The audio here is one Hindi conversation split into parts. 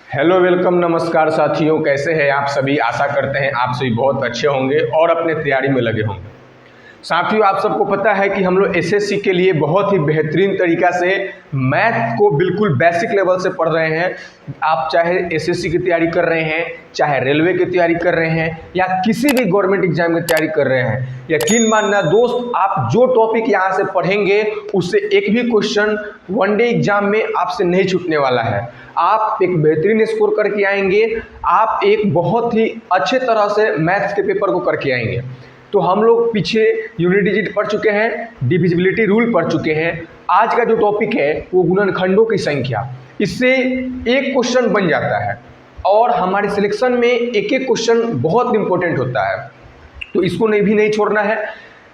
हेलो वेलकम नमस्कार साथियों, कैसे हैं आप सभी। आशा करते हैं आप सभी बहुत अच्छे होंगे और अपने तैयारी में लगे होंगे। साथियों, आप सबको पता है कि हम लोग एसएससी के लिए बहुत ही बेहतरीन तरीक़ा से मैथ को बिल्कुल बेसिक लेवल से पढ़ रहे हैं। आप चाहे एसएससी की तैयारी कर रहे हैं, चाहे रेलवे की तैयारी कर रहे हैं या किसी भी गवर्नमेंट एग्जाम की तैयारी कर रहे हैं, यकीन मानना दोस्त, आप जो टॉपिक यहाँ से पढ़ेंगे उससे एक भी क्वेश्चन वनडे एग्जाम में आपसे नहीं छूटने वाला है। आप एक बेहतरीन स्कोर करके आएंगे, आप एक बहुत ही अच्छे तरह से मैथ्स के पेपर को करके आएंगे। तो हम लोग पीछे यूनिट डिजिट पढ़ चुके हैं, डिविजिबिलिटी रूल पढ़ चुके हैं। आज का जो टॉपिक है वो गुणनखंडों की संख्या, इससे एक क्वेश्चन बन जाता है और हमारे सिलेक्शन में एक एक क्वेश्चन बहुत इंपॉर्टेंट होता है, तो इसको नहीं छोड़ना है।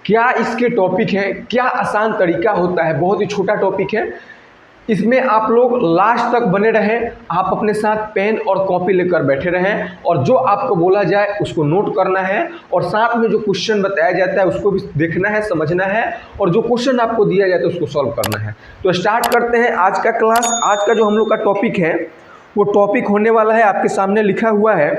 क्या इसके टॉपिक है, क्या आसान तरीका होता है, बहुत ही छोटा टॉपिक है। इसमें आप लोग लास्ट तक बने रहें, आप अपने साथ पेन और कॉपी लेकर बैठे रहें और जो आपको बोला जाए उसको नोट करना है और साथ में जो क्वेश्चन बताया जाता है उसको भी देखना है, समझना है और जो क्वेश्चन आपको दिया जाता है उसको सॉल्व करना है। तो स्टार्ट करते हैं आज का क्लास। आज का जो हम लोग का टॉपिक है वो टॉपिक होने वाला है, आपके सामने लिखा हुआ है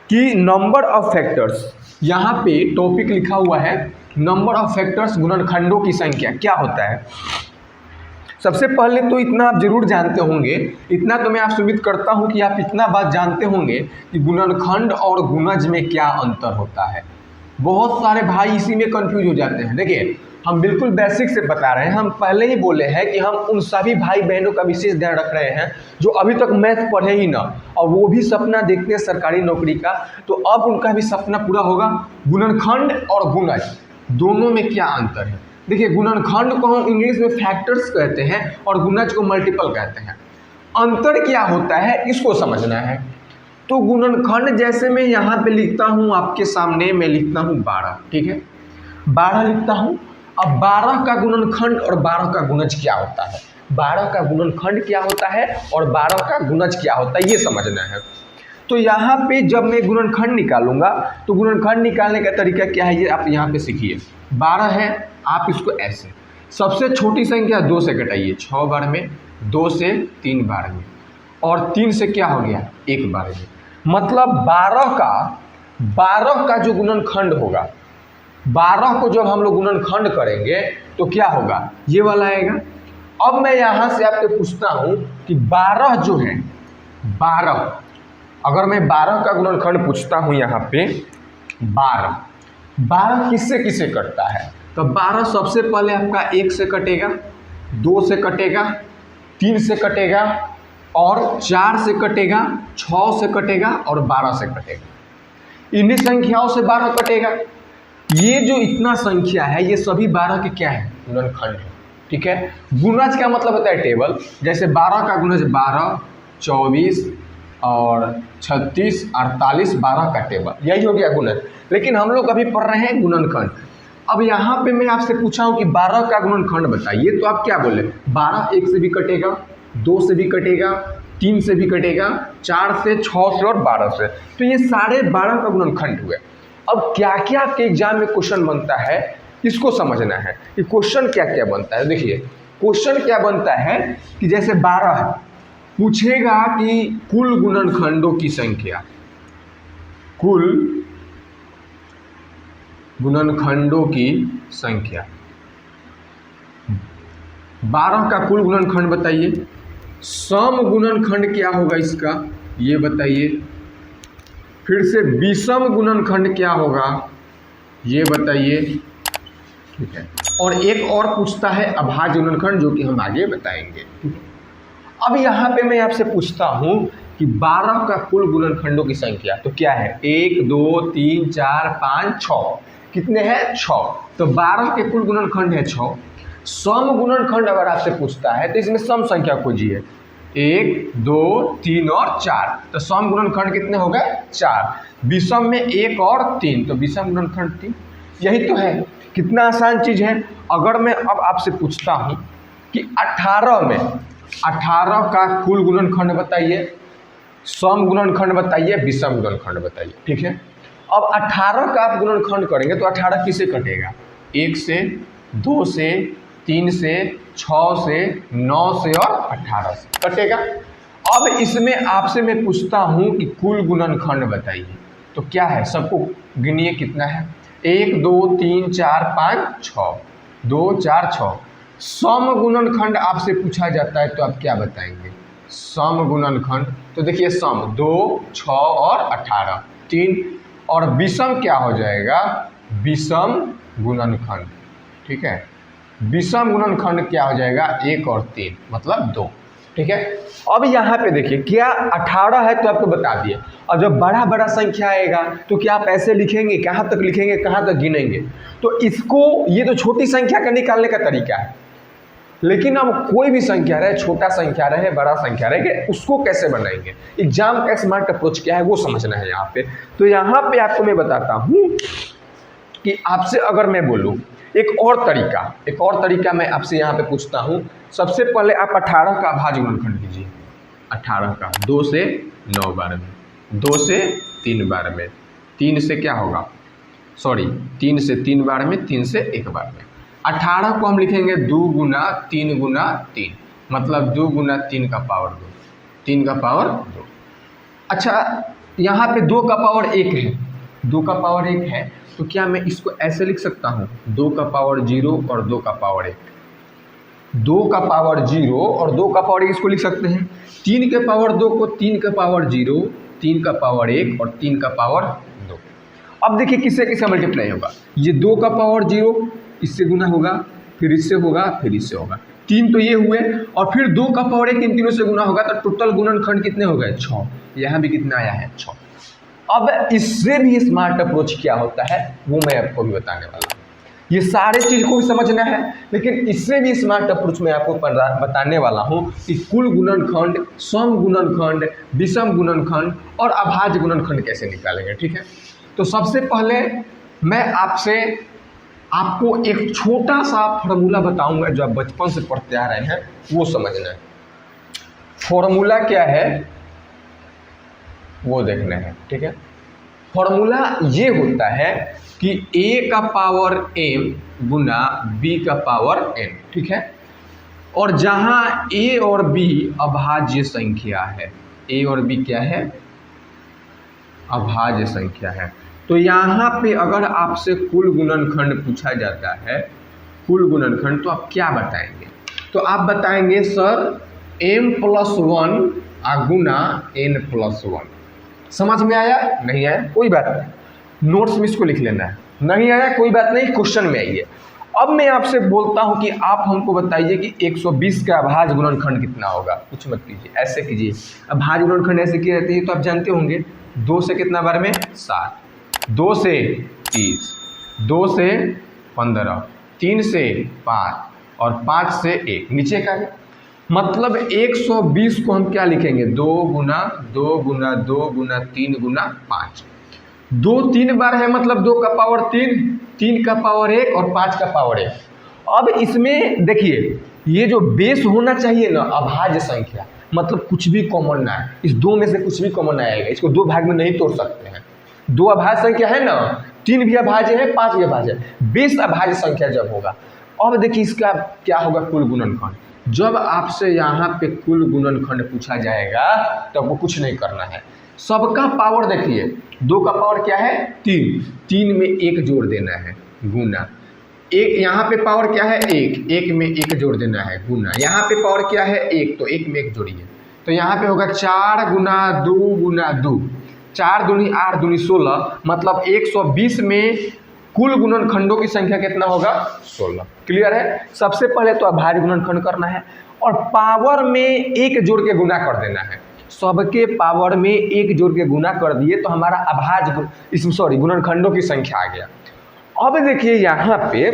कि नंबर ऑफ फैक्टर्स। यहाँ पे टॉपिक लिखा हुआ है नंबर ऑफ फैक्टर्स, गुणनखंडों की संख्या क्या होता है। सबसे पहले तो इतना आप जरूर जानते होंगे, इतना तो मैं आपसे उम्मीद करता हूं कि आप इतना बात जानते होंगे कि गुणनखंड और गुणज में क्या अंतर होता है। बहुत सारे भाई इसी में कंफ्यूज हो जाते हैं। देखिए, हम बिल्कुल बेसिक से बता रहे हैं, हम पहले ही बोले हैं कि हम उन सभी भाई बहनों का विशेष ध्यान रख रहे हैं जो अभी तक मैथ पढ़े ही ना और वो भी सपना देखते हैं सरकारी नौकरी का, तो अब उनका भी सपना पूरा होगा। गुणनखंड और गुणज दोनों में क्या अंतर है। देखिए, गुणनखंड को हम इंग्लिश में फैक्टर्स कहते हैं और गुणज को मल्टीपल कहते हैं। अंतर क्या होता है इसको समझना है। तो गुणनखंड जैसे मैं यहाँ पे लिखता हूँ, आपके सामने मैं लिखता हूँ 12, ठीक है, 12 लिखता हूँ। अब 12 का गुणनखंड और 12 का गुणज क्या होता है, 12 का गुणनखंड क्या होता है और 12 का गुणज क्या होता है, ये समझना है। तो यहाँ पे जब मैं गुणनखंड निकालूंगा तो गुणनखंड निकालने का तरीका क्या है ये आप यहाँ पे सीखिए। 12 है, आप इसको ऐसे, सबसे छोटी संख्या 2 से घटाइए, 6 बार में, 2 से 3 बार में और 3 से क्या हो गया 1 बार में। मतलब 12 का जो गुणनखंड होगा, 12 को जब हम लोग गुणनखंड करेंगे तो क्या होगा, ये वाला आएगा। अब मैं यहाँ से आपके पूछता हूँ कि 12 जो है, 12 अगर मैं 12 का गुणनखंड पूछता हूँ यहाँ पे, 12 किससे किससे कटता है, तो 12 सबसे पहले आपका 1 से कटेगा, 2 से कटेगा, 3 से कटेगा और 4 से कटेगा, 6 से कटेगा और 12 से कटेगा। इन्हीं संख्याओं से 12 कटेगा। ये जो इतना संख्या है ये सभी 12 के क्या है, गुणनखंड है, ठीक है। गुणज का मतलब होता है टेबल, जैसे 12 का गुणज 12, 24 और 36, 48, 12 का टेबल, यही हो गया गुणज। लेकिन हम लोग अभी पढ़ रहे हैं गुणनखंड। अब यहाँ पे मैं आपसे पूछा हूँ कि 12 का गुणनखंड बताइए, तो आप क्या बोले, 12 1 से भी कटेगा, 2 से भी कटेगा, 3 से भी कटेगा, 4 से, 6 से और 12 से, तो ये सारे 12 का गुणनखंड हुए। अब क्या क्या आपके एग्जाम में क्वेश्चन बनता है इसको समझना है कि क्वेश्चन क्या क्या बनता है। देखिए, क्वेश्चन क्या बनता है कि जैसे 12 है, पूछेगा कि कुल गुणनखंडों की संख्या, कुल गुणनखंडों की संख्या, 12 का कुल गुणनखंड बताइए। सम गुणनखंड क्या होगा इसका ये बताइए। फिर से विषम गुणनखंड क्या होगा ये बताइए, ठीक है। और एक और पूछता है अभाज्य गुणनखंड, जो कि हम आगे बताएंगे, ठीक है। अब यहाँ पे मैं आपसे पूछता हूँ कि 12 का कुल गुणनखंडों की संख्या तो क्या है, 1 2 3 4 5 6, कितने हैं 6, तो 12 के कुल गुणनखंड है 6। सम गुणनखंड अगर आपसे पूछता है तो इसमें सम संख्या खोजिए, 1 2 3 और 4, तो सम गुणनखंड कितने हो गए 4। विषम में 1 और 3, तो विषम गुणनखंड 3। यही तो है, कितना आसान चीज़ है। अगर मैं अब आपसे पूछता हूँ कि 18 में 18 का कुल गुणनखंड बताइए, सम गुणनखंड बताइए, विषम गुणनखंड बताइए, ठीक है। अब 18 का आप गुणनखंड करेंगे तो 18 किससे कटेगा, 1 से, 2 से, 3 से, 6 से, 9 से और 18 से कटेगा। अब इसमें आपसे मैं पूछता हूँ कि कुल गुणनखंड बताइए, तो क्या है, सबको गिनिए कितना है, 1 2 3 4 5 6, 2 4 6। सम गुणनखंड आपसे पूछा जाता है तो आप क्या बताएंगे, सम गुणनखंड, तो देखिए सम 2 6 और 18 3, और विषम क्या हो जाएगा, विषम गुणनखंड, ठीक है, विषम गुणनखंड क्या हो जाएगा, 1 और 3 मतलब 2, ठीक है। अब यहाँ पे देखिए क्या 18 है तो आपको बता दिए, और जब बड़ा बड़ा संख्या आएगा तो क्या आप ऐसे लिखेंगे, कहाँ तक लिखेंगे, कहाँ तक गिनेंगे, तो इसको, ये तो छोटी संख्या का निकालने का तरीका है, लेकिन अब कोई भी संख्या रहे, छोटा संख्या रहे बड़ा संख्या रहे, उसको कैसे बनाएंगे, एग्जाम का स्मार्ट अप्रोच क्या है वो समझना है यहाँ पे। तो यहाँ पे आपको मैं बताता हूँ कि आपसे अगर मैं बोलूँ एक और तरीका मैं आपसे यहाँ पे पूछता हूँ। सबसे पहले आप 18 का अभाज्य गुणनखंड कीजिए, 18 का 2 से 9 बार में, 2 से 3 बार में, 3 से क्या होगा, सॉरी 3 से 3 बार में, 3 से 1 बार में। 18 को हम लिखेंगे 2 गुना 3 गुना 3, मतलब 2 गुना 3 का पावर 2, 3 का पावर 2। अच्छा यहाँ पे 2 का पावर 1 है, 2 का पावर 1 है, तो क्या मैं इसको ऐसे लिख सकता हूँ, 2 का पावर 0 और 2 का पावर 1, 2 का पावर 0 और 2 का पावर 1 इसको लिख सकते हैं। 3 के पावर 2 को 3 का पावर 0, 3 का पावर 1 और 3 का पावर 2। अब देखिए किससे किससे मल्टीप्लाई होगा, ये 2 का पावर 0 इससे गुना होगा, फिर इससे होगा, फिर इससे होगा, 3 तो ये हुए, और फिर 2 का पावर 1 इन तीनों से गुना होगा, तो टोटल गुणनखंड कितने हो गए, 6। यहाँ भी कितना आया है, 6। अब इससे भी स्मार्ट अप्रोच क्या होता है वो मैं आपको भी बताने वाला हूँ। ये सारे चीज़ को भी समझना है, लेकिन इससे भी स्मार्ट अप्रोच मैं आपको बताने वाला हूँ कि कुल गुणनखंड, सम गुणनखंड, विषम गुणनखंड और अभाज्य गुणनखंड कैसे निकालेंगे, ठीक है। तो सबसे पहले मैं आपको एक छोटा सा फॉर्मूला बताऊंगा जो आप बचपन से पढ़ते आ रहे हैं, वो समझना है। फॉर्मूला क्या है वो देखना है, ठीक है। फॉर्मूला ये होता है कि a का पावर m गुना b का पावर n, ठीक है। और जहां a और b अभाज्य संख्या है, a और b क्या है, अभाज्य संख्या है, तो यहाँ पे अगर आपसे कुल गुणनखंड पूछा जाता है, कुल गुणनखंड, तो आप क्या बताएंगे, तो आप बताएंगे सर m+1 गुना n+1। समझ में आया, नहीं आया कोई बात नहीं, नोट्स में इसको लिख लेना है, नहीं आया कोई बात नहीं, क्वेश्चन में आइए। अब मैं आपसे बोलता हूं कि आप हमको बताइए कि 120 का अभाज्य गुणनखंड कितना होगा, कुछ मत कीजिए, ऐसे कीजिए। अभाज्य गुणनखंड ऐसे की रहती है तो आप जानते होंगे, 2 से कितना बार में 7, 2 से 30, 2 से 15, 3 से 5 और 5 से 1, नीचे का मतलब 120 को हम क्या लिखेंगे, 2 गुना 2 गुना 2 गुना 3 गुना 5, 2 3 बार है, मतलब 2 का पावर 3, 3 का पावर 1 और 5 का पावर 1। अब इसमें देखिए ये जो बेस होना चाहिए ना, अभाज्य संख्या, मतलब कुछ भी कॉमन ना है, इस 2 में से कुछ भी कॉमन आएगा, इसको 2 भाग में नहीं तोड़ सकते हैं। 2 अभाज्य संख्या है ना, 3 भी अभाज्य है, 5 भी अभाज्य है, बेस अभाज्य संख्या जब होगा। अब देखिए इसका क्या होगा, कुल गुणनखंड। जब आपसे यहाँ पे कुल गुणनखंड पूछा जाएगा तो आपको कुछ नहीं करना है, सबका पावर देखिए, 2 का पावर क्या है 3, 3 में 1 जोड़ देना है, गुना 1, यहाँ पे पावर क्या है 1, 1 में 1 जोड़ देना है, गुना यहाँ पे पावर क्या है 1, तो 1 में 1 जोड़िए, तो यहाँ पे होगा 4 गुना 2 गुना 2, 4 दूनी 8 दूनी 16, मतलब 120 में कुल गुणनखंडों की संख्या कितना होगा, 16। क्लियर है। सबसे पहले तो अभाज्य गुणनखंड करना है और पावर में 1 जोड़ के गुना कर देना है, सबके पावर में 1 जोड़ के गुना कर दिए तो हमारा अभाज्य गुणनखंडों की संख्या आ गया। अब देखिए यहाँ पे,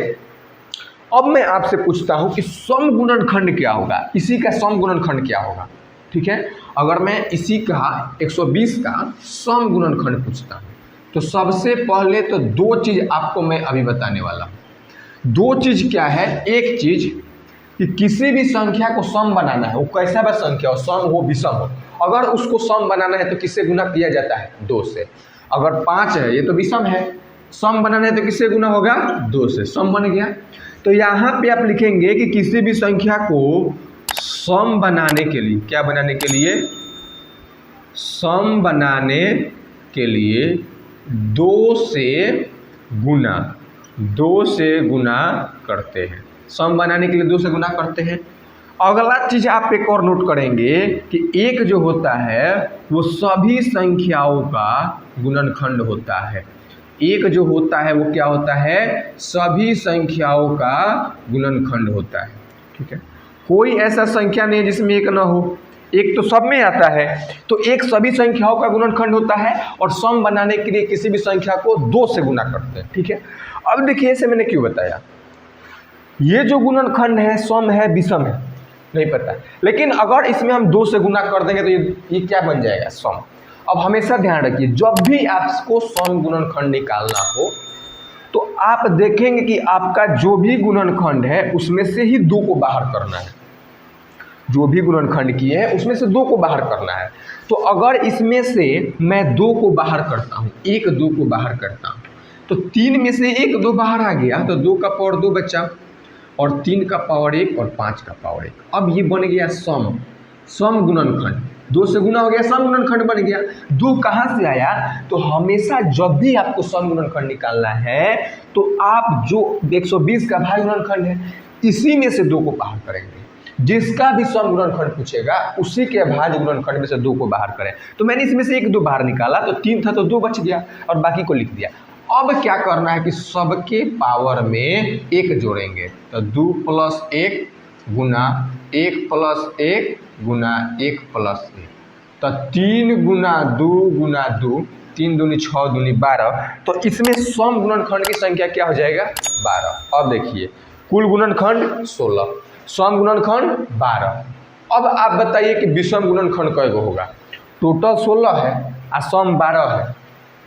अब मैं आपसे पूछता हूँ कि सम गुणनखंड क्या होगा, इसी का सम गुणनखंड क्या होगा, ठीक है। अगर मैं इसी का 120 का सम गुणनखंड पूछता हूँ तो सबसे पहले तो 2 चीज़ आपको मैं अभी बताने वाला हूँ। 2 चीज़ क्या है, एक चीज़ कि किसी भी संख्या को सम बनाना है, वो कैसा भी संख्या हो, सम हो विषम हो, अगर उसको सम बनाना है तो किससे गुना किया जाता है, 2 से। अगर 5 है, ये तो विषम है, सम बनाना है तो किससे गुना होगा, 2 से, सम बन गया। तो यहाँ पे आप लिखेंगे कि किसी भी संख्या को सम बनाने के लिए, क्या बनाने के लिए, सम बनाने के लिए 2 से गुना करते हैं। सम बनाने के लिए 2 से गुना करते हैं। अगला चीज़ आप एक और नोट करेंगे कि एक जो होता है वो सभी संख्याओं का गुणनखंड होता है। एक जो होता है वो क्या होता है? सभी संख्याओं का गुणनखंड होता है। ठीक है, कोई ऐसा संख्या नहीं है जिसमें एक ना हो। एक तो सब में आता है, तो एक सभी संख्याओं का गुणनखंड होता है और सम बनाने के लिए किसी भी संख्या को 2 से गुना करते हैं। ठीक है, अब देखिए इसे मैंने क्यों बताया। ये जो गुणनखंड है सम है विषम है नहीं पता, लेकिन अगर इसमें हम 2 से गुना कर देंगे तो ये क्या बन जाएगा? सम। अब हमेशा ध्यान रखिए, जब भी आपको सम गुणनखंड निकालना हो तो आप देखेंगे कि आपका जो भी गुणनखंड है उसमें से ही 2 को बाहर करना है। जो भी गुणनखंड किए हैं उसमें से 2 को बाहर करना है। तो अगर इसमें से मैं 2 को बाहर करता हूँ, 1 2 को बाहर करता हूँ, तो 3 में से 1 2 बाहर आ गया तो 2 का पावर 2 बचा, और 3 का पावर 1 और 5 का पावर 1। अब ये बन गया सम गुणनखंड। 2 से गुना हो गया, सम गुणनखंड बन गया। 2 कहाँ से आया? तो हमेशा जब भी आपको सम गुणनखंड निकालना है तो आप जो 120 का भाज्य गुणनखंड है इसी में से 2 को बाहर करेंगे। जिसका भी सम गुणनखंड पूछेगा उसी के भाज्य गुणनखंड में से 2 को बाहर करें। तो मैंने इसमें से 1 2 बाहर निकाला तो 3 था तो 2 बच गया और बाकी को लिख दिया। अब क्या करना है कि सबके पावर में 1 जोड़ेंगे, तो 2 + 1 गुना 1 + 1 गुना 1 + 1, तो 3 गुना 2 गुना 2, 3 दूनी 6 दूनी 12। तो इसमें सम गुणनखंड की संख्या क्या हो जाएगा? 12। अब देखिए कुल गुणनखंड 16, सम गुणनखंड 12। अब आप बताइए कि विषम गुणनखंड कै गो होगा? टोटल 16 है और सम 12 है,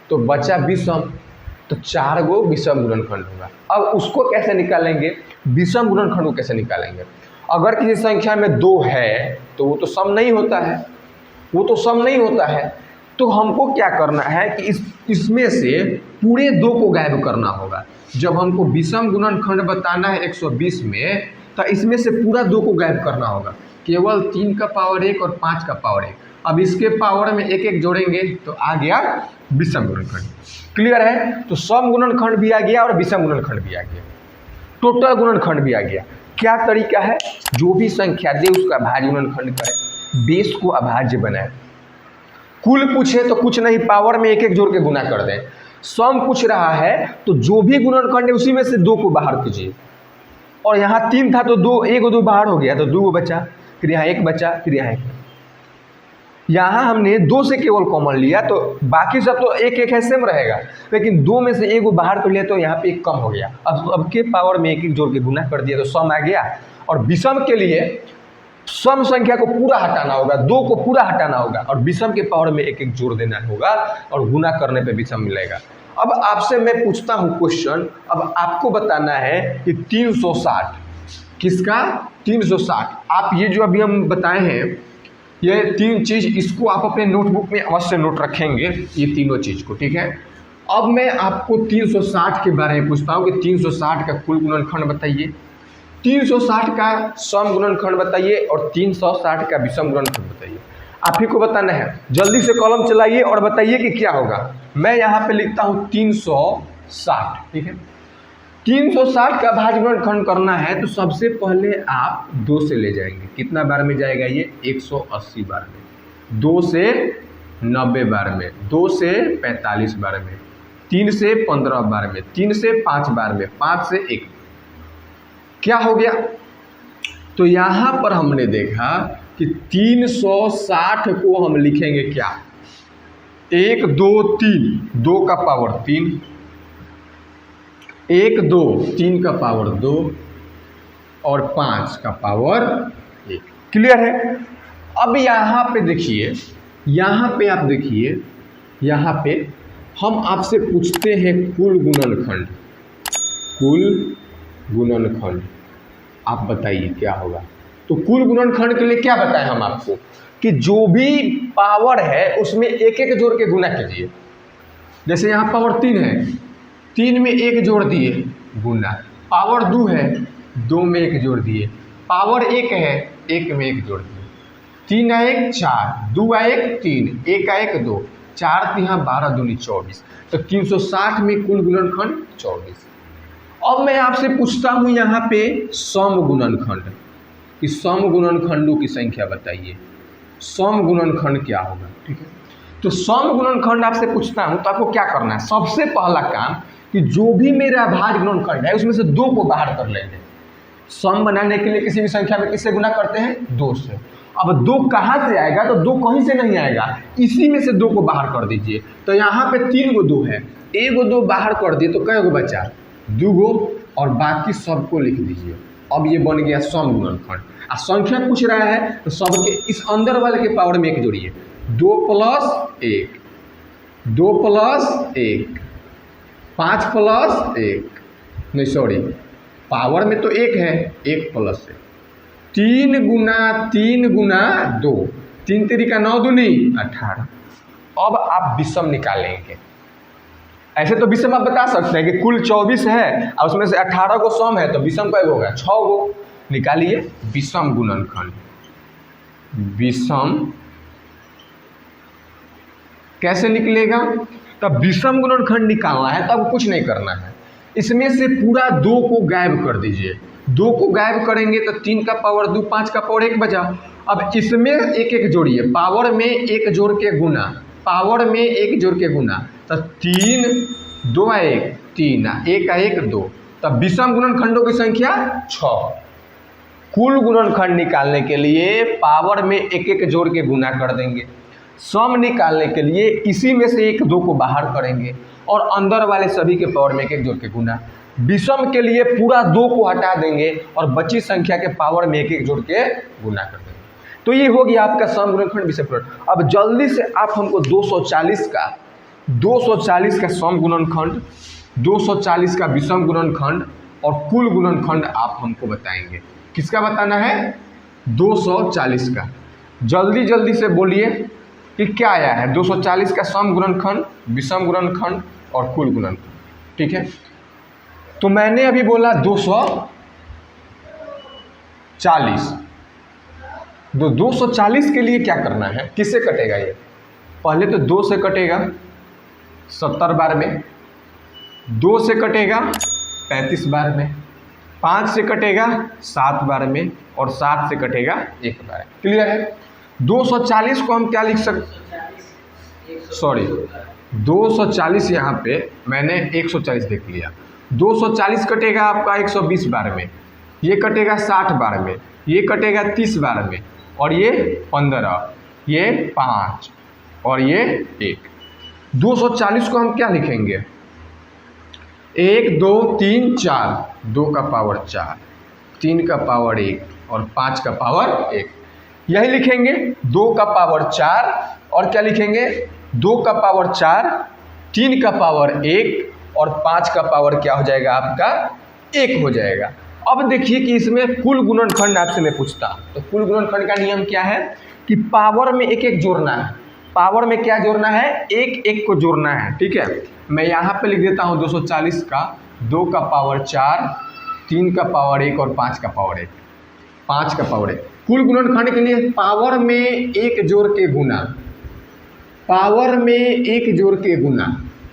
तो बचा विषम, तो 4 गो विषम गुणनखंड होगा। अब उसको कैसे निकालेंगे? विषम गुणनखंड को कैसे निकालेंगे? अगर किसी संख्या में 2 है तो वो तो सम नहीं होता है, तो हमको क्या करना है कि इसमें से पूरे 2 को गायब करना होगा। जब हमको विषम गुणनखंड बताना है 120 में, तो इसमें से पूरा 2 को गायब करना होगा, केवल 3 का पावर 1 और 5 का पावर 1। अब इसके पावर में 1 1 जोड़ेंगे तो आ गया विषम गुणनखंड। क्लियर है? तो सम गुणनखंड भी आ गया और विषम गुणनखंड भी आ गया, टोटल गुणनखंड भी आ गया। क्या तरीका है? जो भी संख्या दे उसका भाज्य गुणनखंड करें, बेस को अभाज्य बनाए। कुल पूछे तो कुछ नहीं, पावर में 1 1 जोड़ के गुना कर दें। सम पूछ रहा है तो जो भी गुणनखंड है उसी में से 2 को बाहर कीजिए। और यहाँ 3 था तो 2 1 2 बाहर हो गया तो 2 बचा, फिर यहाँ 1 बचा, फिर यहाँ 1। यहाँ हमने 2 से केवल कॉमन लिया तो बाकी सब तो 1 1 है सेम रहेगा, लेकिन 2 में से 1 बाहर कर लिया तो यहाँ पे 1 कम हो गया। अब के पावर में 1 1 जोड़ के गुना कर दिया तो सम आ गया। और विषम के लिए सम संख्या को पूरा हटाना होगा, 2 को पूरा हटाना होगा और विषम के पावर में 1 1 जोड़ देना होगा और गुना करने पे विषम मिलेगा। अब आपसे मैं पूछता हूँ क्वेश्चन, अब आपको बताना है कि 360 किसका? 360। आप ये जो अभी हम बताए हैं ये 3 चीज़, इसको आप अपने नोटबुक में अवश्य नोट रखेंगे, ये तीनों चीज़ को। ठीक है, अब मैं आपको 360 के बारे में पूछता हूँ कि 360 का कुल गुणनखंड बताइए, 360 का सम गुणनखंड बताइए और 360 का विषम गुणनखंड बताइए। आप ही को बताना है। जल्दी से कलम चलाइए और बताइए कि क्या होगा। मैं यहाँ पे लिखता हूँ 360। ठीक है, 360 का भाज्य गुणनखंड करना है तो सबसे पहले आप 2 से ले जाएंगे। कितना बार में जाएगा ये? 180 बार में। 2 से 90 बार में, 2 से 45 बार में, 3 से 15 बार में, 3 से 5 बार में, 5 से 1। क्या हो गया? तो यहाँ पर हमने देखा कि 360 को हम लिखेंगे क्या? 1 2 3, 2 का पावर 3, 1 2, 3 का पावर 2 और 5 का पावर 1। क्लियर है? अब यहाँ पे देखिए, यहाँ पे आप देखिए, यहाँ पे हम आपसे पूछते हैं कुल गुणनखंड। कुल गुणनखंड आप बताइए क्या होगा? तो कुल गुणनखंड के लिए क्या बताएं हम आपको कि जो भी पावर है उसमें 1 1 जोड़ के गुना कीजिए। जैसे यहाँ पावर 3 है, 3 में 1 जोड़ दिए गुना, पावर 2 है 2 में 1 जोड़ दिए, पावर 1 है 1 में 1 जोड़ दिए। 3 आ 1 4, 2 आ 1 3, 1 आ 1 2, 4 3 12 दूनी 24, तो 360 में कुल गुणनखंड 24। अब मैं आपसे पूछता हूँ यहाँ पे सम गुणनखंड, कि सम गुणनखंडों की संख्या बताइए, सम गुणनखंड क्या होगा। ठीक है, तो सम गुणनखंड आपसे पूछता हूँ तो आपको क्या करना है, सबसे पहला काम कि जो भी मेरा अभाज्य गुणनखंड है उसमें से 2 को बाहर कर लेंगे। सम बनाने के लिए किसी भी संख्या में किससे गुना करते हैं, 2 से। अब 2 कहाँ से आएगा, तो 2 कहीं से नहीं आएगा, इसी में से 2 को बाहर कर दीजिए। तो यहाँ पे 3 गो 2 है, 1 गो 2 बाहर कर दिए तो कै गो बचा, 2 गो, और बाकी सबको लिख दीजिए। अब ये बन गया सम गुणनखंड। आ संख्या पूछ रहा है तो सबके इस अंदर वाले के पावर में 1 जोड़िए, 2 + 1, 2 + 1, 5 + 1, नहीं सॉरी, पावर में तो 1 है, 1 + 1, 3 गुना 3 गुना 2, 3 3 9 दूनी 18। अब आप विषम निकालेंगे। ऐसे तो विषम आप बता सकते हैं कि कुल 24 है और उसमें से 18 को सम है, तो विषम कै होगा, 6 गो। निकालिए विषम गुणनखंड। विषम कैसे निकलेगा, तब विषम गुणनखंड निकालना है, तब कुछ नहीं करना है, इसमें से पूरा 2 को गायब कर दीजिए। 2 को गायब करेंगे तो 3 का पावर 2, 5 का पावर 1 बचा। अब इसमें 1 1 जोड़िए, पावर में 1 जोड़ के गुना, पावर में 1 जोड़ के गुना, तो 3 2 आ 1 3, 1 आ 1 2, तब विषम गुणनखंडों की संख्या 6। कुल गुणनखंड निकालने के लिए पावर में 1 1 जोड़ के गुना कर देंगे, सम निकालने के लिए इसी में से 1 2 को बाहर करेंगे और अंदर वाले सभी के पावर में 1 1 जोड़ के गुना। विषम के लिए पूरा 2 को हटा देंगे और बची संख्या के पावर में 1 1 जोड़ के गुना कर देंगे। तो ये हो गया आपका सम गुणनखंड विषम गुणनखंड। अब जल्दी से आप हमको 240 का सम गुणनखंड, 240 का विषम गुणनखंड और कुल गुणनखंड आप हमको बताएंगे। किसका बताना है, 240 का। जल्दी जल्दी से बोलिए कि क्या आया है, 240 का सम गुणनखंड, विषम गुणनखंड और कुल गुणनखंड। ठीक है, तो मैंने अभी बोला 240, तो 240 के लिए क्या करना है, किससे कटेगा ये, पहले तो 2 से कटेगा 70 बार में, 2 से कटेगा 35 बार में, 5 से कटेगा 7 बार में और 7 से कटेगा 1 बार। क्लियर है। 240 को हम क्या लिख सकते, सॉरी 240 यहाँ पे मैंने 140 देख लिया। 240 कटेगा आपका 120 बार में, ये कटेगा 60 बार में, ये कटेगा 30 बार में, और ये 15, ये 5 और ये 1। 240 को हम क्या लिखेंगे, 1 2 3 4, 2 का पावर 4, 3 का पावर 1 और 5 का पावर 1, यही लिखेंगे। 2 का पावर 4 और क्या लिखेंगे, 2 का पावर 4, 3 का पावर 1 और 5 का पावर क्या हो जाएगा आपका 1 हो जाएगा। अब देखिए कि इसमें कुल गुणनखंड आपसे मैं पूछता हूँ, तो कुल गुणनखंड का नियम क्या है कि पावर में 1 1 जोड़ना है, पावर में क्या जोड़ना है, 1 1 को जोड़ना है। ठीक है, मैं यहाँ पे लिख देता हूँ 240 का 2 का पावर 4, 3 का पावर 1 और 5 का पावर 1, 5 का पावर 1। कुल गुणनखंड के लिए पावर में 1 जोड़ के गुना, पावर में 1 जोड़ के गुना,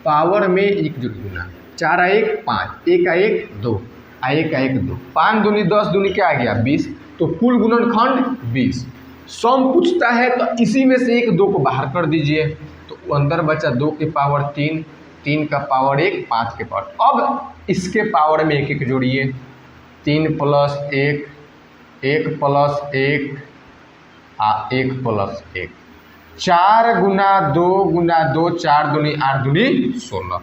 पावर में 1 जोड़ के गुना, 4 आ 1 5, 1 आ 1 2, 1 आ 1 2, 5 दूनी 10 दूनी क्या आ गया 20, तो कुल गुणनखंड 20। सम पूछता है तो इसी में से 1 2 को बाहर कर दीजिए, तो अंदर बचा 2 के पावर 3, 3 का पावर 1, 5 के पावर। अब इसके पावर में 1 1 जोड़िए, 3 + 1, 1 + 1 1 + 1, 4 गुना 2 गुना 2, 4 दूनी 8 दूनी 16।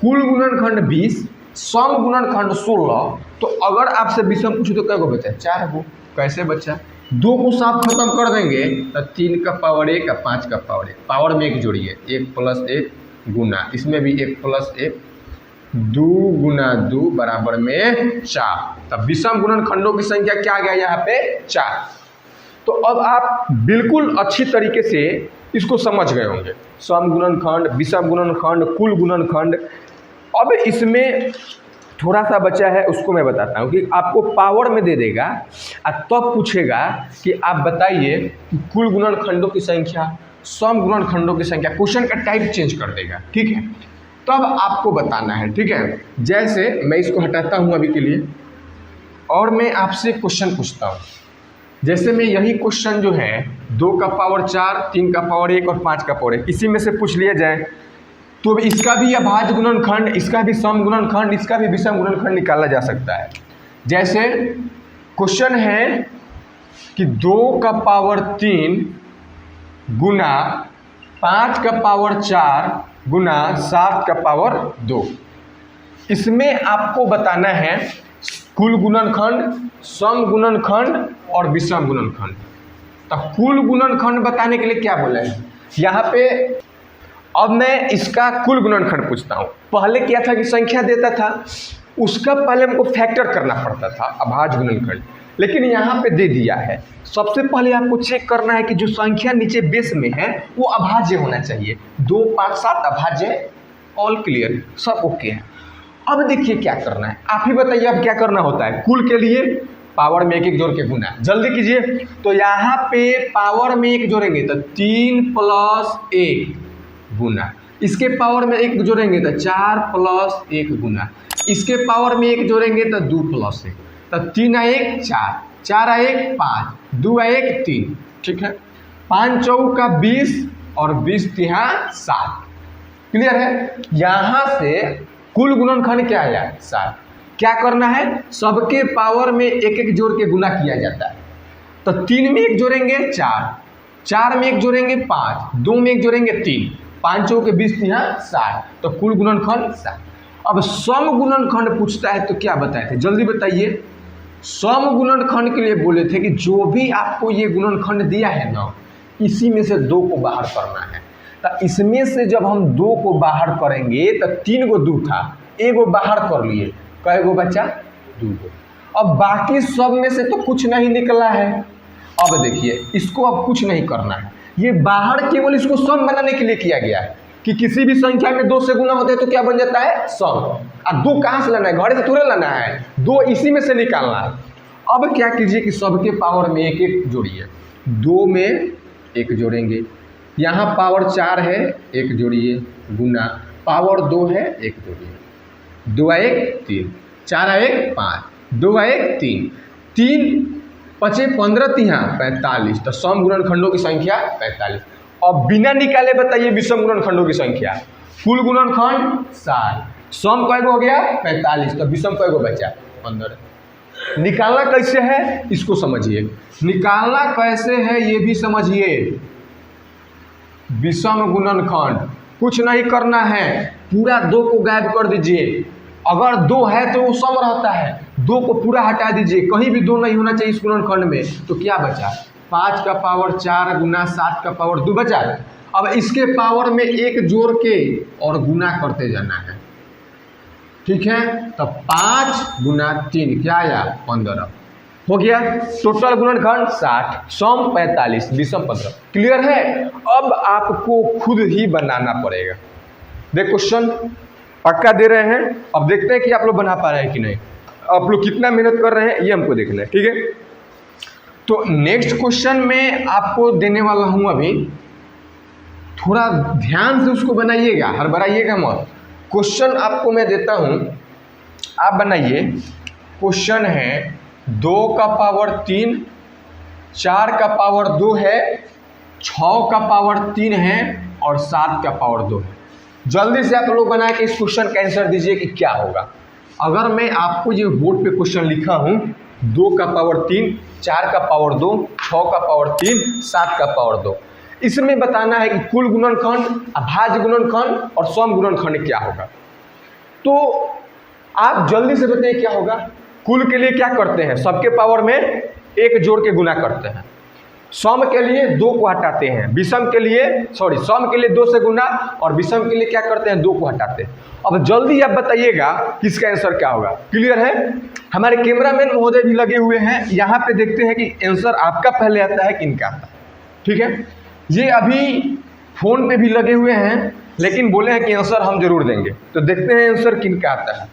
कुल गुणनखंड 20, सम गुणनखंड 16। तो अगर आपसे विषम पूछे तो कै गो बचा, 4 गो। कैसे बचा, 2 को साफ खत्म कर देंगे तो 3 का पावर 1 और 5 का पावर 1, पावर में 1 जोड़िए, 1 + 1 गुना, इसमें भी 1 + 1, 2 गुना 2 बराबर में 4। तब विषम गुणनखंडों की संख्या क्या आ गया यहाँ पे 4। तो अब आप बिल्कुल अच्छी तरीके से इसको समझ गए होंगे, सम गुणनखंड, विषम गुणनखंड, कुल गुणनखंड। अब इसमें थोड़ा सा बचा है उसको मैं बताता हूँ कि आपको पावर में दे देगा और तब पूछेगा कि आप बताइए कि कुल गुणनखंडों की संख्या, सम गुणनखंडों की संख्या, क्वेश्चन का टाइप चेंज कर देगा, ठीक है। तब आपको बताना है, ठीक है। जैसे मैं इसको हटाता हूँ अभी के लिए और मैं आपसे क्वेश्चन पूछता हूँ। जैसे मैं यही क्वेश्चन जो है 2 का पावर 4, 3 का पावर 1 और 5 का पावर 1 इसी में से पूछ लिया जाए तो इसका भी अभाज्य गुणनखंड, इसका भी सम गुणनखंड, इसका भी विषम गुणनखंड निकाला जा सकता है। जैसे क्वेश्चन है कि 2 का पावर 3 गुना 5 का पावर 4 गुना 7 का पावर 2, इसमें आपको बताना है कुल गुणनखंड, सम गुणनखंड और विषम गुणनखंड। तो कुल गुणनखंड बताने के लिए क्या बोला है यहाँ पे, अब मैं इसका कुल गुणनखंड पूछता हूँ। पहले क्या था कि संख्या देता था, उसका पहले हमको फैक्टर करना पड़ता था अभाज्य गुणनखंड, लेकिन यहाँ पे दे दिया है। सबसे पहले आपको चेक करना है कि जो संख्या नीचे बेस में है वो अभाज्य होना चाहिए। 2, 5, 7 अभाज्य, ऑल क्लियर, सब ओके है। अब देखिए क्या करना है, आप ही बताइए अब क्या करना होता है। कुल के लिए पावर में 1 जोड़ के गुना, जल्दी कीजिए। तो यहाँ पे पावर में 1 जोड़ेंगे तो 3 + 1 गुना, इसके पावर में 1 जोड़ेंगे तो 4 + 1 गुना, इसके पावर में 1 जोड़ेंगे तो 2 + 1, तो 3 × 1 4, 4 × 1 5, 2 × 1 3, ठीक है। 5 × 4 = 20 और 20 × 3 = 7, क्लियर है। यहाँ से कुल गुणनखंड क्या आया 7। क्या करना है, सबके पावर में 1 जोड़ के गुना किया जाता है। तो 3 में 1 जोड़ेंगे 4, 4 में 1 जोड़ेंगे 5, 2 में 1 जोड़ेंगे 3, 5 × 4 = 20 × 3 = 60, तो कुल गुणनखंड 7। अब सम गुणनखंड पूछता है तो क्या बताए थे, जल्दी बताइए। सम गुणनखंड के लिए बोले थे कि जो भी आपको ये गुणनखंड दिया है ना, इसी में से 2 को बाहर करना है। तो इसमें से जब हम 2 को बाहर करेंगे तो 3 गो 2 था, 1 गो बाहर कर लिए, कै गो बचा 2 गो। अब बाकी सब में से तो कुछ नहीं निकला है। अब देखिए इसको अब कुछ नहीं करना है, ये बाहर केवल इसको सम बनाने के लिए किया गया है कि किसी भी संख्या में 2 से गुना होते हैं तो क्या बन जाता है सम। अब 2 कहाँ से लाना है, घड़े से थोड़े लाना है, 2 इसी में से निकालना है। अब क्या कीजिए कि सबके पावर में 1 जोड़िए, 2 में 1 जोड़ेंगे, यहाँ पावर 4 है 1 जोड़िए, गुना पावर 2 है 1 जोड़िए, 2 × 1 3, 4 × 1 5, 2 × 1 3, 3 × 5 15 × 3 45, तो सम गुणनखंडों की संख्या 45। अब बिना निकाले बताइए विषम गुणनखंडों की संख्या। कुल गुणनखंड 7, सम कै गो हो गया 45, तो विषम कै गो बचा 15। निकालना कैसे है इसको समझिए, निकालना कैसे है ये भी समझिए। विषम गुणनखंड कुछ नहीं करना है, पूरा 2 को गायब कर दीजिए। अगर 2 है तो वो सम रहता है, 2 को पूरा हटा दीजिए, कहीं भी 2 नहीं होना चाहिए इस गुणनखंड में। तो क्या बचा 5 का पावर 4 गुना 7 का पावर 2 बचा। अब इसके पावर में 1 जोड़ के और गुना करते जाना है, ठीक है। तो 5 × 3 क्या आया 15 हो गया। टोटल गुणनखंड 60, सम 45, विषम 15। क्लियर है। अब आपको खुद ही बनाना पड़ेगा। देख क्वेश्चन पक्का दे रहे हैं, अब देखते हैं कि आप लोग बना पा रहे हैं कि नहीं, आप लोग कितना मेहनत कर रहे हैं ये हमको देखना है, ठीक है। तो नेक्स्ट क्वेश्चन में आपको देने वाला हूं, अभी थोड़ा ध्यान से उसको बनाइएगा, हड़बड़ाइएगा मत। क्वेश्चन आपको मैं देता हूं, आप बनाइए। क्वेश्चन है 2 का पावर 3, 4 का पावर 2 है, 6 का पावर 3 है और 7 का पावर 2 है। जल्दी से आप लोग बना के इस क्वेश्चन का आंसर दीजिए कि क्या होगा। अगर मैं आपको ये बोर्ड पे क्वेश्चन लिखा हूँ 2 का पावर 3, 4 का पावर 2, 6 का पावर 3, 7 का पावर 2, इसमें बताना है कि कुल गुणनखंड, अभाज्य गुणनखंड और सम गुणनखंड क्या होगा। तो आप जल्दी से बताइए क्या होगा। कुल के लिए क्या करते हैं, सबके पावर में 1 जोड़ के गुना करते हैं। सम के लिए 2 को हटाते हैं, विषम के लिए सम के लिए 2 से गुना और विषम के लिए क्या करते हैं 2 को हटाते हैं। अब जल्दी आप बताइएगा कि इसका आंसर क्या होगा। क्लियर है। हमारे कैमरामैन महोदय भी लगे हुए हैं, यहाँ पे देखते हैं कि आंसर आपका पहले आता है कि इनका आता है, ठीक है। ये अभी फोन पे भी लगे हुए हैं लेकिन बोले हैं कि आंसर हम जरूर देंगे, तो देखते हैं आंसर किनका आता है।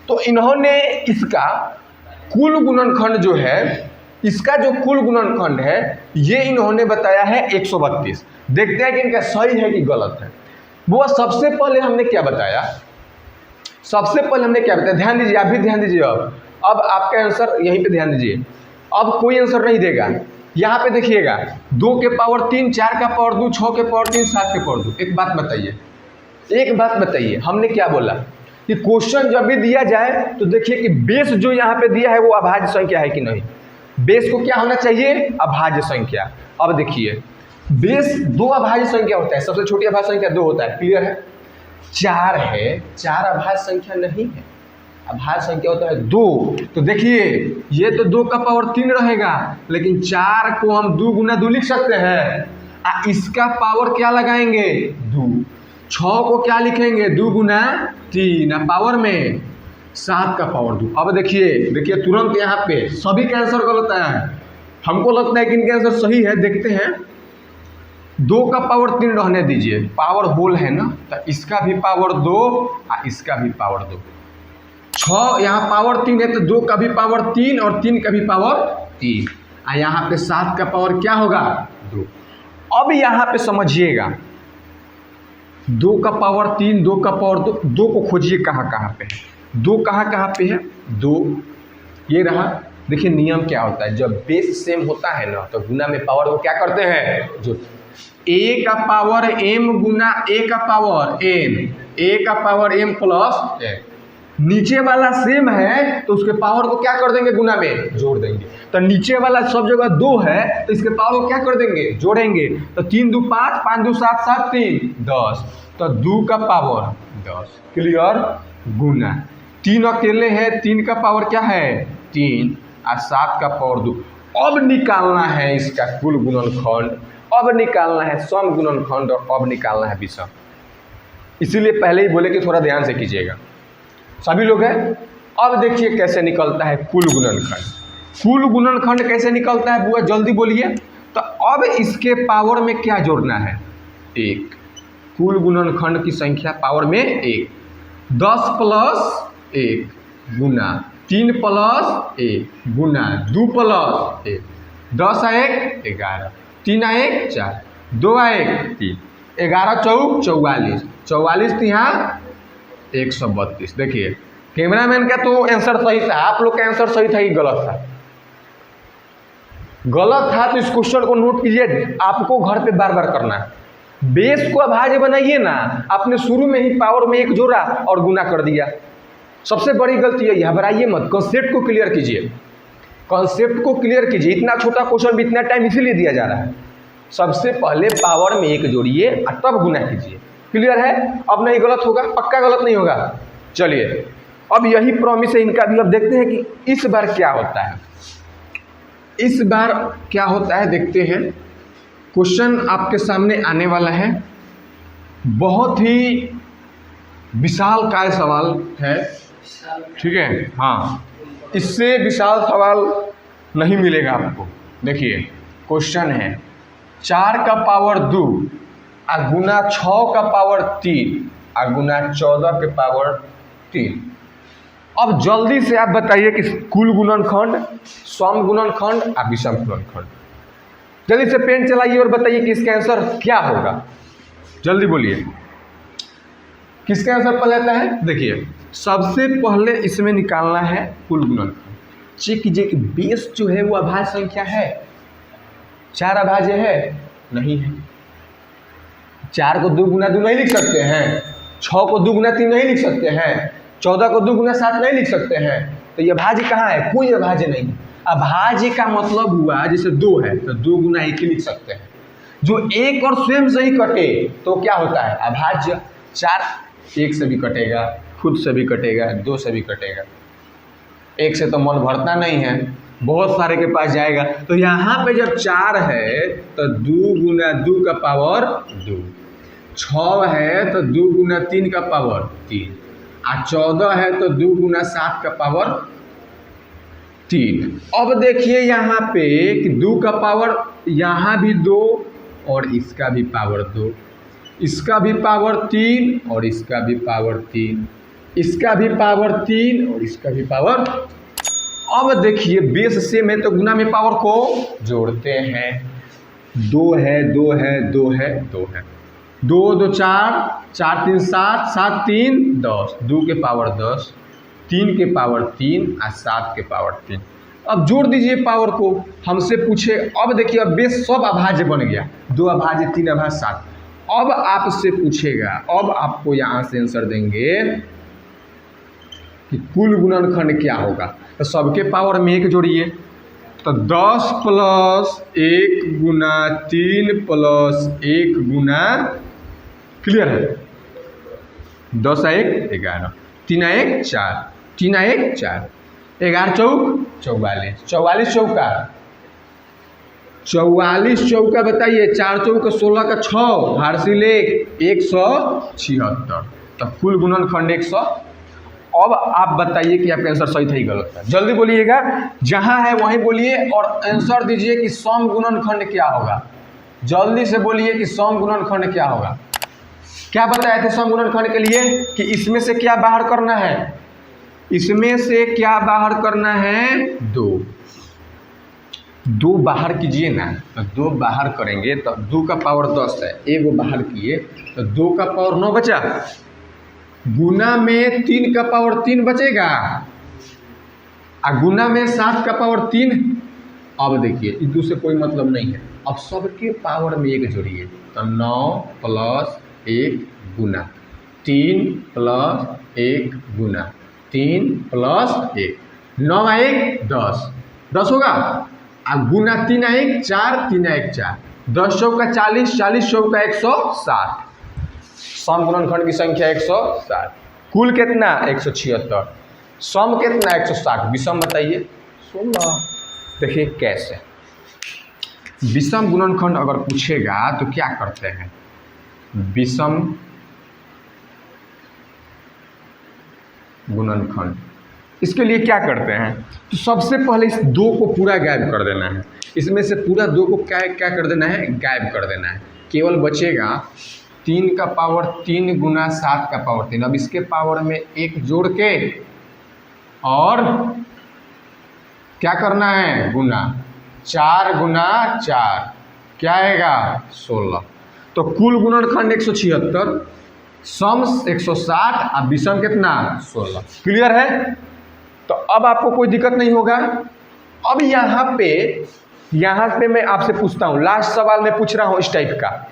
तो इन्होंने इसका कुल गुणनखंड जो है, इसका जो कुल गुणनखंड है ये इन्होंने बताया है 132। देखते हैं कि इनका सही है कि गलत है। वो सबसे पहले हमने क्या बताया, ध्यान दीजिए, आप भी ध्यान दीजिए। अब आपका आंसर यहीं पे ध्यान दीजिए। अब कोई आंसर नहीं देगा, यहाँ पे देखिएगा 2 के पावर 3, 4 का पावर 2, 6 के पावर 3, 7 के पावर 2। एक बात बताइए, हमने क्या बोला कि क्वेश्चन जब भी दिया जाए तो देखिए कि बेस जो यहाँ पे दिया है वो अभाज्य संख्या है कि नहीं। बेस को क्या होना चाहिए, अभाज्य संख्या। अब देखिए बेस 2 अभाज्य संख्या होता है, सबसे छोटी अभाज्य संख्या 2 होता है, क्लियर है। 4 है, 4 अभाज्य संख्या नहीं है, अभाज्य संख्या होता है 2। तो देखिए ये तो 2 का पावर 3 रहेगा, लेकिन 4 को हम 2 गुना 2 लिख सकते हैं। इसका पावर क्या लगाएंगे, 2। 6 को क्या लिखेंगे, 2 गुना 3, पावर में 7 का पावर 2। अब देखिए तुरंत यहाँ पे सभी का आंसर गलत आया है। हमको लगता है कि इनका आंसर सही है, देखते हैं। 2 का पावर 3 रहने दीजिए, पावर होल है ना, तो इसका भी पावर 2 और इसका भी पावर 2। 6 यहाँ पावर 3 है तो 2 का भी पावर 3 और 3 का भी पावर 3, और यहाँ पे 7 का पावर क्या होगा, 2। अब यहाँ पे समझिएगा 2 का पावर 3, 2 का पावर 2, 2 को खोजिए कहाँ पे है, 2 कहाँ पे है, 2 ये रहा। देखिए नियम क्या होता है, जब बेस सेम होता है ना तो गुना में पावर को क्या करते हैं, जो a का पावर m गुना a का पावर n, a का पावर m प्लस n, नीचे वाला सेम है तो उसके पावर को क्या कर देंगे, गुना में जोड़ देंगे। तो नीचे वाला सब जगह 2 है तो इसके पावर को क्या कर देंगे, जोड़ेंगे। तो 3 2 5, 5 2 7, 7 3 10, तो 2 का पावर 10, क्लियर, गुना। 3 अकेले है, 3 का पावर क्या है, 3, और 7 का पावर 2। अब निकालना है इसका कुल गुणनखंड, अब निकालना है सम गुणनखंड, और अब निकालना है विषम। इसीलिए पहले ही बोले कि थोड़ा ध्यान से कीजिएगा, सभी लोग हैं। अब देखिए कैसे निकलता है कुल गुणनखंड। कुल गुणनखंड कैसे निकलता है बुआ, जल्दी बोलिए। तो अब इसके पावर में क्या जोड़ना है, 1। कुल गुणनखंड की संख्या पावर में 1, 10 प्लस 1 गुना 3 प्लस 1 गुना 2 प्लस 1, 10 आ 1 11, 3 आ 1 4, 2 आ 1 3, 11 चौक 44, 44 यहाँ 132। देखिए कैमरामैन का तो आंसर सही था, आप लोग का आंसर सही था कि गलत था। गलत था तो इस क्वेश्चन को नोट कीजिए, आपको घर पे बार बार करना है। बेस को अभाज्य बनाइए ना, आपने शुरू में ही पावर में 1 जोड़ा और गुना कर दिया। सबसे बड़ी गलती है, घबराइए मत, कॉन्सेप्ट को क्लियर कीजिए, कॉन्सेप्ट को क्लियर कीजिए। इतना छोटा क्वेश्चन भी इतना टाइम इसीलिए दिया जा रहा है। सबसे पहले पावर में 1 जोड़िए और तब गुना कीजिए, क्लियर है। अब नहीं गलत होगा, पक्का गलत नहीं होगा। चलिए अब यही प्रॉमिस है इनका भी। अब देखते हैं कि इस बार क्या होता है, इस बार क्या होता है देखते हैं। क्वेश्चन आपके सामने आने वाला है, बहुत ही विशाल काय सवाल है, ठीक है। हाँ, इससे विशाल सवाल नहीं मिलेगा आपको। देखिए क्वेश्चन है 4 का पावर 2 और गुना 6 का पावर 3 और गुना 14 के पावर 3। अब जल्दी से आप बताइए कि कुल गुणनखंड, सम गुणनखंड और विषम गुणनखंड। जल्दी से पेन चलाइए और बताइए कि इसका आंसर क्या होगा, जल्दी बोलिए किसका आंसर पहले आता है। देखिए सबसे पहले इसमें निकालना है कुल गुणनखंड। चेक कीजिए कि बेस जो है वो अभाज्य संख्या है, 4 अभाज्य है, नहीं है। 4 को 2 गुना 2 नहीं लिख सकते हैं, 6 को 2 गुना 3 नहीं लिख सकते हैं, 14 को 2 गुना 7 नहीं लिख सकते हैं। तो ये अभाज्य कहाँ है, कोई अभाज्य नहीं। अभाज्य का मतलब हुआ जैसे 2 है तो 2 गुना 1 ही लिख सकते हैं। जो 1 और स्वयं से ही कटे तो क्या होता है, अभाज्य। 4 1 से भी कटेगा, खुद से भी कटेगा, 2 से भी कटेगा। 1 से तो मन भरता नहीं है, बहुत सारे के पास जाएगा। तो यहाँ पे जब 4 है तो 2 गुना 2 का पावर 2, 6 है तो 2 गुना 3 का पावर 3, और 14 है तो 2 गुना 7 का पावर 3। अब देखिए यहाँ पे कि 2 का पावर यहाँ भी 2 और इसका भी पावर 2, इसका भी पावर 3 और इसका भी पावर 3, इसका भी पावर 3 और इसका भी पावर। अब देखिए बेस सेम है तो गुना में पावर को जोड़ते हैं। 2 है 2 है 2 है 2 है, 2 2 4, 4 3 7, 7 3 10, 2 के पावर 10, 3 के पावर 3 और 7 के पावर 3। अब जोड़ दीजिए पावर को, हमसे पूछे। अब देखिए अब बेस सब अभाज्य बन गया, 2 अभाज्य 3 अभाज्य 7। अब आपसे पूछेगा, अब आपको यहाँ से आंसर देंगे कि कुल गुणनखंड क्या होगा। तो सबके पावर में 1 जोड़िए, तो 10 + 1 गुना 3 + 1 गुना, क्लियर है, 10 × 1 11, 3 × 1 4, 3 × 1 4, 11 चौक 44, 44 चौका 44 चौका बताइए, 4 चौक 16 का 6, हार्सिल 176। तो कुल गुणनखंड 100। अब आप बताइए कि आपका आंसर सही था ही गलत था। जल्दी बोलिएगा, जहां है वहीं बोलिए और आंसर दीजिए कि सम गुणनखंड क्या होगा। जल्दी से बोलिए कि सम गुणनखंड क्या होगा। क्या बताए थे सम गुणनखंड के लिए कि इसमें से क्या बाहर करना है, इसमें से क्या बाहर करना है, 2 बाहर कीजिए ना, तो 2 बाहर करेंगे तो 2 का पावर 10 है, 1 बाहर किए तो 2 का पावर 9 बचा, गुना में 3 का पावर 3 बचेगा और गुना में 7 का पावर 3। अब देखिए इस से कोई मतलब नहीं है। अब सबके पावर में 1 जोड़िए, तो 9 + 1 गुना 3 + 1 गुना 3 + 1, 9 × 1 10, 10 होगा, और गुना 3 × 1 4, 3 × 1 4, 10 चौका 40, 40 चौका 160। सम गुणनखंड की संख्या 160, कुल कितना 176, सम कितना 160, विषम बताइए 16। देखिए कैसे विषम गुणनखंड अगर पूछेगा तो क्या करते हैं, विषम गुणनखंड इसके लिए क्या करते हैं, तो सबसे पहले इस 2 को पूरा गायब कर देना है, इसमें से पूरा 2 को क्या कर देना है, गायब कर देना है। केवल बचेगा 3 का पावर 3 गुना 7 का पावर 3। अब इसके पावर में 1 जोड़ के और क्या करना है, गुना 4 गुना 4 क्या आएगा 16। तो कुल गुणनखंड 176, सम 160 और विषम कितना 16। क्लियर है। तो अब आपको कोई दिक्कत नहीं होगा। अब यहाँ पे मैं आपसे पूछता हूँ, लास्ट सवाल मैं पूछ रहा हूँ इस टाइप का,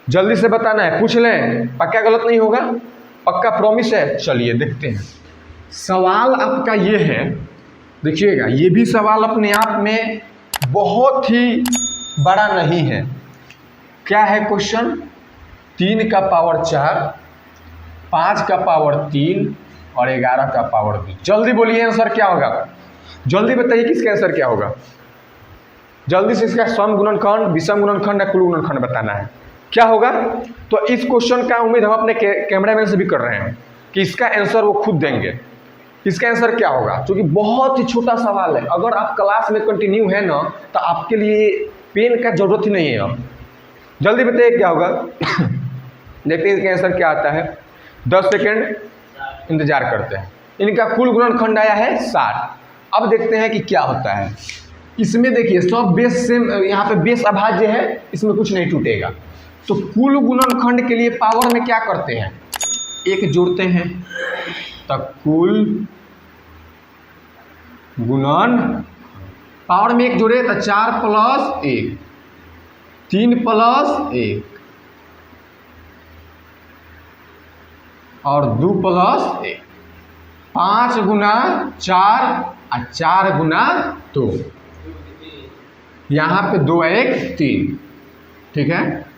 जल्दी से बताना है, पूछ लें, पक्का गलत नहीं होगा, पक्का प्रॉमिस है। चलिए देखते हैं। सवाल आपका ये है, देखिएगा, ये भी सवाल अपने आप में बहुत ही बड़ा नहीं है। क्या है क्वेश्चन, 3 का पावर 4, 5 का पावर 3 और 11 का पावर 2। जल्दी बोलिए आंसर क्या होगा, जल्दी बताइए किसका आंसर क्या होगा। जल्दी से इसका सम गुणनखंड, विषम गुणनखंड या कुल गुणनखंड बताना है, क्या होगा। तो इस क्वेश्चन का उम्मीद हम अपने कैमरामैन से भी कर रहे हैं कि इसका आंसर वो खुद देंगे। इसका आंसर क्या होगा, क्योंकि बहुत ही छोटा सवाल है। अगर आप क्लास में कंटिन्यू है ना तो आपके लिए पेन का जरूरत ही नहीं है। अब जल्दी बताइए क्या होगा। देखते हैं इसका आंसर क्या आता है। 10 सेकेंड इंतजार करते हैं। इनका कुल गुणनखंड आया है 60। अब देखते हैं कि क्या होता है। इसमें देखिए सब बेस सेम, यहाँ पे बेस अभाज्य है, इसमें कुछ नहीं टूटेगा। तो कुल गुणनखंड के लिए पावर में क्या करते हैं, 1 जोड़ते हैं, तब कुल गुणन पावर में 1 जोड़े तो 4 + 1, 3 + 1 और 2 + 1, 5 गुना 4 और 4 गुना 2। यहाँ पे 2 1 3, ठीक है।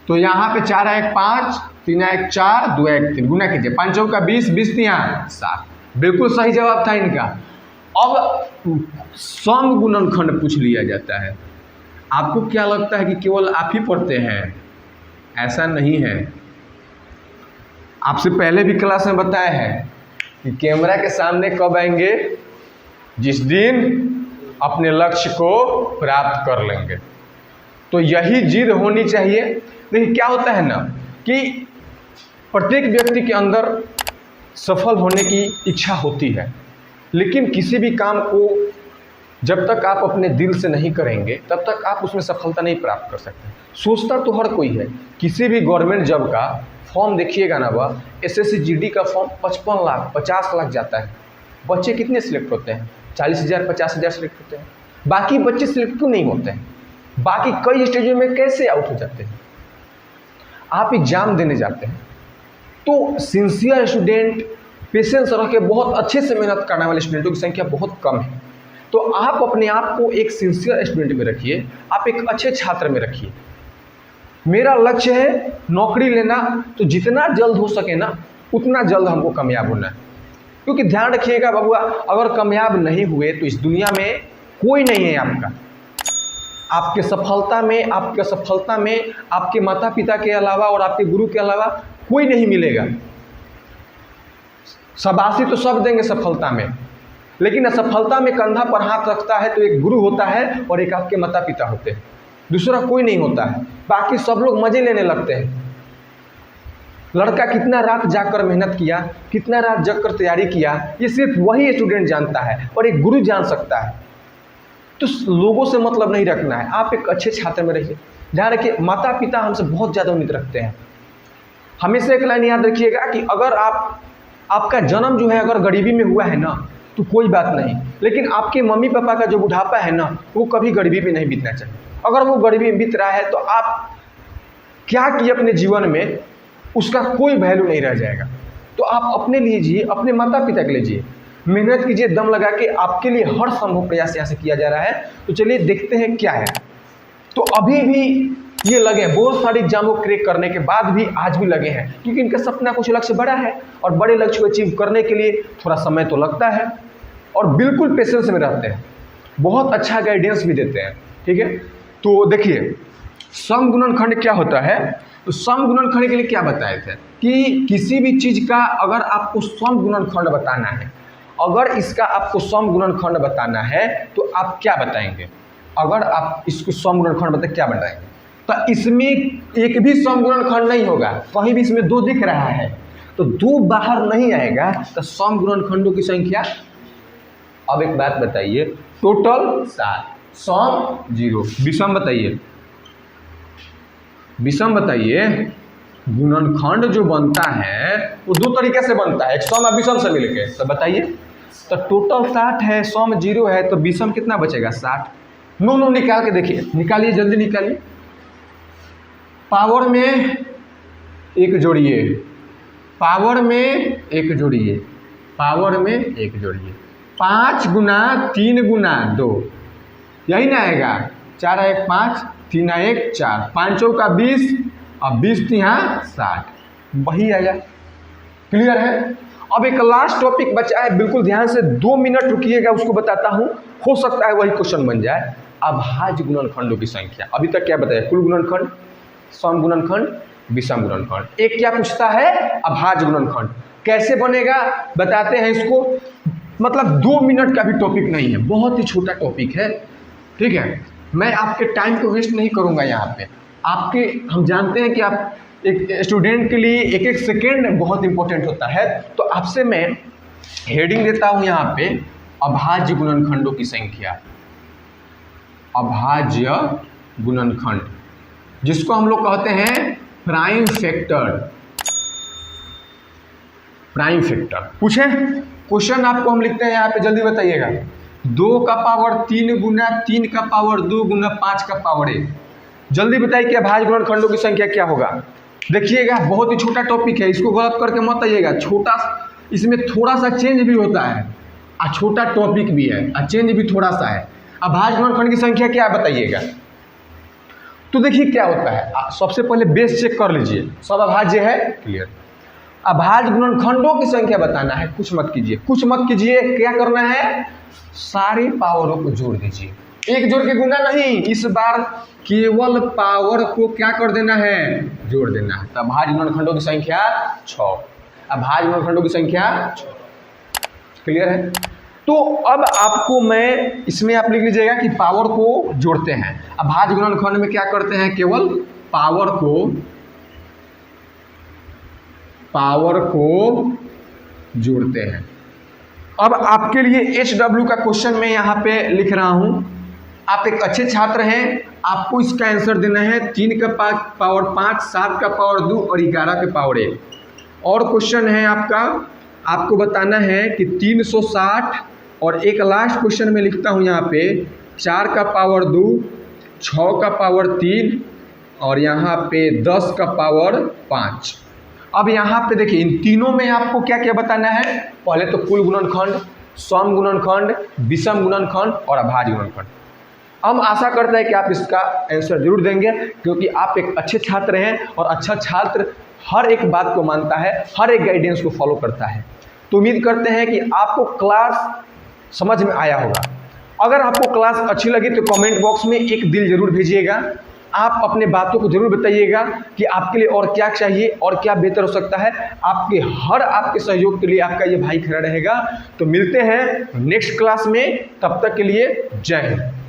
तो यहाँ पे 4 1 5, 3 1 4, 2 1 3, गुना कीजिए, 5 चौका 20, 20 3 7। बिल्कुल सही जवाब था इनका। अब सम गुणनखंड पूछ लिया जाता है। आपको क्या लगता है कि केवल आप ही पढ़ते हैं? ऐसा नहीं है। आपसे पहले भी क्लास में बताया है कि कैमरा के सामने कब आएंगे, जिस दिन अपने लक्ष्य को प्राप्त कर लेंगे। तो यही जिद होनी चाहिए। देखिए क्या होता है ना कि प्रत्येक व्यक्ति के अंदर सफल होने की इच्छा होती है, लेकिन किसी भी काम को जब तक आप अपने दिल से नहीं करेंगे तब तक आप उसमें सफलता नहीं प्राप्त कर सकते। सोचता तो हर कोई है, किसी भी गवर्नमेंट जॉब का फॉर्म देखिएगा ना, वह SSC GD का फॉर्म 55 लाख 50 लाख जाता है। बच्चे कितने सिलेक्ट होते हैं? 40,000 50,000 सिलेक्ट होते हैं। बाकी बच्चे सिलेक्ट क्यों नहीं होते हैं? बाकी कई स्टेजों में कैसे आउट हो जाते हैं? आप एग्जाम देने जाते हैं तो सिंसियर स्टूडेंट, पेशेंस रख के बहुत अच्छे से मेहनत करने वाले स्टूडेंटों की संख्या बहुत कम है। तो आप अपने आप को एक सिंसियर स्टूडेंट में रखिए, आप एक अच्छे छात्र में रखिए। मेरा लक्ष्य है नौकरी लेना, तो जितना जल्द हो सके ना उतना जल्द हमको कामयाब होना है। क्योंकि ध्यान रखिएगा बबुआ, अगर कामयाब नहीं हुए तो इस दुनिया में कोई नहीं है आपका। आपके सफलता में आपके माता पिता के अलावा और आपके गुरु के अलावा कोई नहीं मिलेगा। शाबाशी तो सब देंगे सफलता में, लेकिन असफलता में कंधा पर हाथ रखता है तो एक गुरु होता है और एक आपके माता पिता होते हैं, दूसरा कोई नहीं होता है। बाकी सब लोग मजे लेने लगते हैं। लड़का कितना रात जाकर मेहनत किया, कितना रात जगकर तैयारी किया, ये सिर्फ वही स्टूडेंट जानता है और एक गुरु जान सकता है। तो लोगों से मतलब नहीं रखना है, आप एक अच्छे छात्र में रहिए। ध्यान रखिए, माता पिता हमसे बहुत ज़्यादा उम्मीद रखते हैं। हमेशा एक लाइन याद रखिएगा कि अगर आपका जन्म जो है अगर गरीबी में हुआ है ना तो कोई बात नहीं, लेकिन आपके मम्मी पापा का जो बुढ़ापा है ना वो कभी गरीबी में नहीं बीतना चाहिए। अगर वो गरीबी में बीत रहा है तो आप क्या किए अपने जीवन में, उसका कोई वैल्यू नहीं रह जाएगा। तो आप अपने लिए जिए, अपने माता पिता के लिए जिए, मेहनत कीजिए, दम लगा के। आपके लिए हर संभव प्रयास यहाँ से किया जा रहा है। तो चलिए देखते हैं क्या है। तो अभी भी ये लगे हैं, बहुत सारे एग्जाम को क्रैक करने के बाद भी आज भी लगे हैं, क्योंकि इनका सपना कुछ लक्ष्य बड़ा है और बड़े लक्ष्य को अचीव करने के लिए थोड़ा समय तो लगता है और बिल्कुल पेशेंस में रहते हैं, बहुत अच्छा गाइडेंस भी देते हैं। ठीक है, तो देखिए सम गुणनखंड क्या होता है। तो सम गुणनखंड के लिए क्या बताए थे कि किसी भी चीज़ का अगर आपको सम गुणनखंड बताना है, अगर इसका आपको सम गुणनखंड बताना है तो आप क्या बताएंगे? अगर आप इसको सम गुणनखंड बताए क्या बताएंगे? तो इसमें एक भी सम गुणनखंड नहीं होगा, कहीं भी इसमें 2 दिख रहा है तो 2 बाहर नहीं आएगा, तो सम गुणनखंडों की संख्या। अब एक बात बताइए, टोटल 7, सम 0, विषम बताइए। विषम बताइए, गुणनखंड जो बनता है वो 2 तरीके से बनता है, एक सम और विषम से मिलके। तो बताइए, तो टोटल 60 है, सम 0 है, तो विषम कितना बचेगा? 60। नो निकाल के देखिए, निकालिए, जल्दी निकालिए। पावर में 1 जोड़िए, पावर में 1 जोड़िए, पावर में 1 जोड़िए। 5 गुना 3 गुना 2, यही ना आएगा। 4 1 5, 3 1 4, 5 चौका 20 और 20 यहाँ 60, वही आएगा। क्लियर है? अब एक लास्ट टॉपिक बचा है, बिल्कुल ध्यान से 2 मिनट रुकिएगा, उसको बताता हूँ, हो सकता है वही क्वेश्चन बन जाए। अभाज्य गुणनखंडों की संख्या। अभी तक क्या बताया? कुल गुणनखंड, सम गुणनखंड, विषम गुणनखंड। एक क्या पूछता है? अभाज्य गुणनखंड। कैसे बनेगा बताते हैं इसको, मतलब 2 मिनट का भी टॉपिक नहीं है, बहुत ही छोटा टॉपिक है। ठीक है, मैं आपके टाइम को वेस्ट नहीं करूंगा यहाँ पे। आपके, हम जानते हैं कि आप एक स्टूडेंट के लिए एक एक सेकेंड बहुत इंपॉर्टेंट होता है, तो आपसे मैं हेडिंग देता हूँ यहाँ पे, अभाज्य गुणनखंडों की संख्या। अभाज्य गुणनखंड, जिसको हम लोग कहते हैं प्राइम फैक्टर। प्राइम फैक्टर पूछे क्वेश्चन आपको हम लिखते हैं यहाँ पे, जल्दी बताइएगा। 2 का पावर 3 गुना 3 का पावर 2 गुना 5 का पावर 1। जल्दी बताइए कि अभाज्य गुणनखंडों की संख्या क्या होगा। देखिएगा, बहुत ही छोटा टॉपिक है, इसको गलत करके मत आइएगा। छोटा, इसमें थोड़ा सा चेंज भी होता है और छोटा टॉपिक भी है और चेंज भी थोड़ा सा है। अभाज्य गुणनखंड की संख्या क्या है बताइएगा। तो देखिए क्या होता है, सबसे पहले बेस चेक कर लीजिए, सब अभाज्य है। क्लियर? अभाज्य गुणनखंडों की संख्या बताना है, कुछ मत कीजिए, कुछ मत कीजिए। क्या करना है? सारी पावरों को जोड़ दीजिए, एक जोड़ के गुना नहीं, इस बार केवल पावर को क्या कर देना है? जोड़ देना है। तो अभाज्य गुणनखंडों की संख्या 6। अभाज्य गुणनखंडों की संख्या 6। क्लियर है? तो अब आपको मैं इसमें आप लिख लीजिएगा कि पावर को जोड़ते हैं। अभाज्य गुणनखंड में क्या करते हैं? केवल पावर को जोड़ते हैं। अब आपके लिए HW का क्वेश्चन मैं यहाँ पे लिख रहा हूँ। आप एक अच्छे छात्र हैं, आपको इसका आंसर देना है 3 का पावर 5, 7 का पावर 2 और 11 के पावर 1। और क्वेश्चन है आपका, आपको बताना है कि 360 और एक लास्ट क्वेश्चन में लिखता हूँ यहाँ पे 4 का पावर 2, 6 का पावर 3 और यहाँ पे 10 का पावर 5। अब यहाँ पे देखिए इन तीनों में आपको क्या क्या बताना है। पहले तो कुल गुणनखंड, सम गुणनखंड, विषम गुणनखंड और अभाज्य गुणनखंड। हम आशा करते हैं कि आप इसका आंसर जरूर देंगे, क्योंकि आप एक अच्छे छात्र हैं और अच्छा छात्र हर एक बात को मानता है, हर एक गाइडेंस को फॉलो करता है। तो उम्मीद करते हैं कि आपको क्लास समझ में आया होगा। अगर आपको क्लास अच्छी लगी तो कमेंट बॉक्स में एक दिल जरूर भेजिएगा। आप अपने बातों को जरूर बताइएगा कि आपके लिए और क्या चाहिए और क्या बेहतर हो सकता है। आपके सहयोग के लिए आपका ये भाई खड़ा रहेगा। तो मिलते हैं नेक्स्ट क्लास में, तब तक के लिए जय हिंद।